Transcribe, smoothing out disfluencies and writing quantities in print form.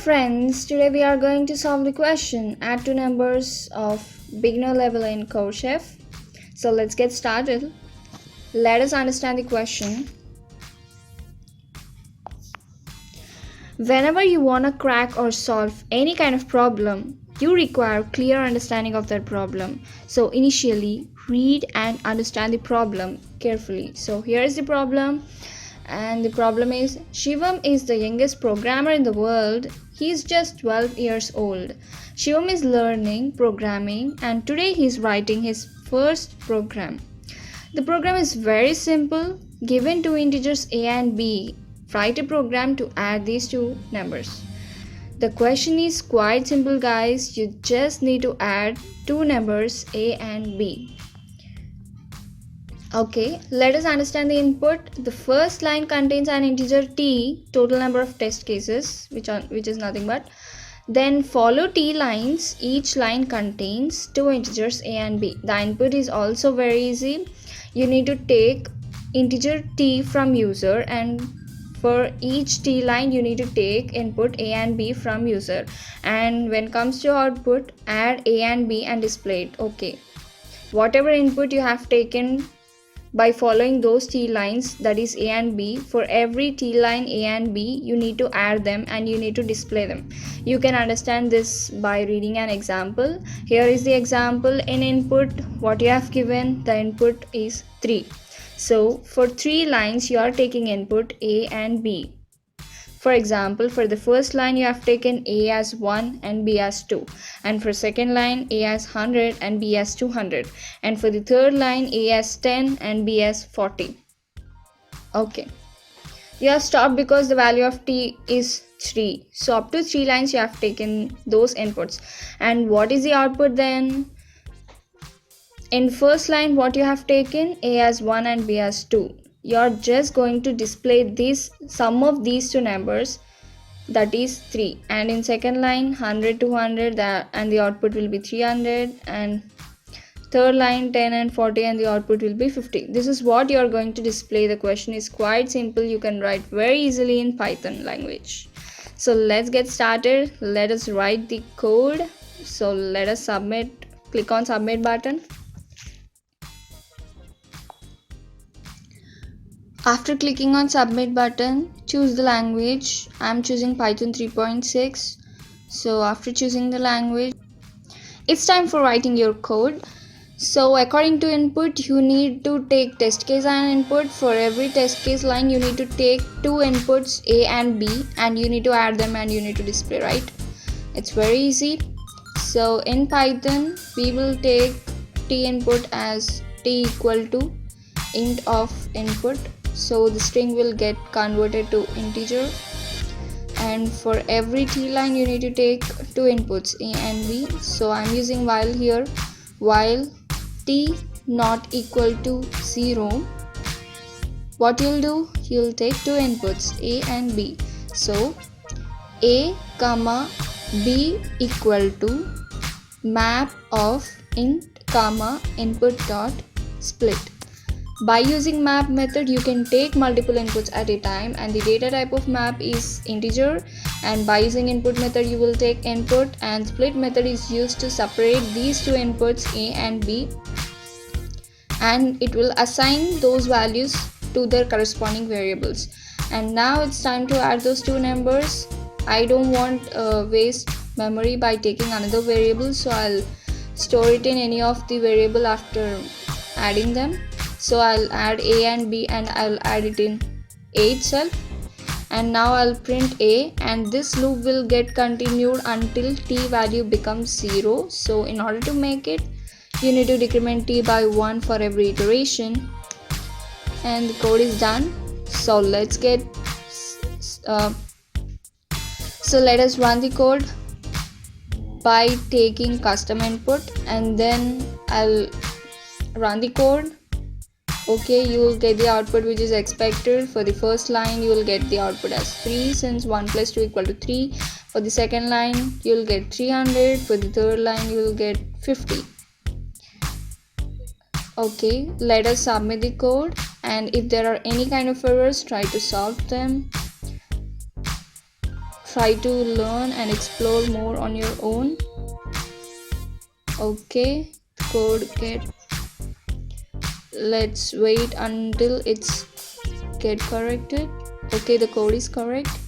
friends, today we are going to solve the question add two numbers of beginner level in CodeChef. So let's get started. Let us understand the question. Whenever you want to crack or solve any kind of problem, you require clear understanding of that problem. So initially, read and understand the problem carefully. So here is the problem. And the problem is Shivam is the youngest programmer in the world. He is just 12 years old. Shivam is learning programming and today he is writing his first program. The program is very simple. Given two integers a and b, write a program to add these two numbers. The question is quite simple, guys. You just need to add two numbers a and b. Okay, let us understand the input. The first line contains an integer t, total number of test cases, which is nothing but. Then follow t lines. Each line contains two integers a and b. The input is also very easy. You need to take integer t from user, and for each t line you need to take input a and b from user. And when it comes to output, add a and b and display it. Okay, whatever input you have taken by following those t lines, that is a and b, for every t line a and b you need to add them and you need to display them. You can understand this by reading an example. Here is the example. In input, what you have given, the input is 3. So for 3 lines you are taking input a and b. For example, for the first line you have taken a as 1 and b as 2, and for second line a as 100 and b as 200, and for the third line a as 10 and b as 40. Okay, you have stopped because the value of t is 3. So up to 3 lines you have taken those inputs. And what is the output then? In first line, what you have taken, a as 1 and b as 2. You're just going to display this sum of these two numbers, that is 3. And in second line, 100 to 100, and the output will be 300. And third line, 10 and 40, and the output will be 50. This is what you're going to display. The question is quite simple. You can write very easily in Python language. So let's get started. Let us write the code. So let us submit. Click on submit button. After clicking on submit button, choose the language. I'm choosing Python 3.6. So after choosing the language, it's time for writing your code. So according to input, you need to take test case and input. For every test case line, you need to take two inputs a and b, and you need to add them and you need to display, right? It's very easy. So in Python, we will take t input as t equal to int of input. So the string will get converted to integer, and for every t line you need to take two inputs a and b. So I'm using while here. While t not equal to 0, what you'll do, you'll take two inputs a and b. So a comma b equal to map of int comma input dot split. By using map method, you can take multiple inputs at a time, and the data type of map is integer. And by using input method, you will take input, and split method is used to separate these two inputs a and b, and it will assign those values to their corresponding variables. And now it's time to add those two numbers. I don't want waste memory by taking another variable, so I'll store it in any of the variable after adding them. So I'll add a and b, and I'll add it in a itself. And now I'll print a, and this loop will get continued until t value becomes 0. So in order to make it, you need to decrement t by 1 for every iteration. And the code is done. So let's get so let us run the code by taking custom input, and then I'll run the code. Okay, you will get the output which is expected. For the first line, you will get the output as 3, since 1 plus 2 equal to 3. For the second line, you will get 300. For the third line, you will get 50. Okay, let us submit the code, and if there are any kind of errors, try to solve them. try to learn and explore more on your own. Okay, code get, let's wait until it's get corrected. Okay, the code is correct.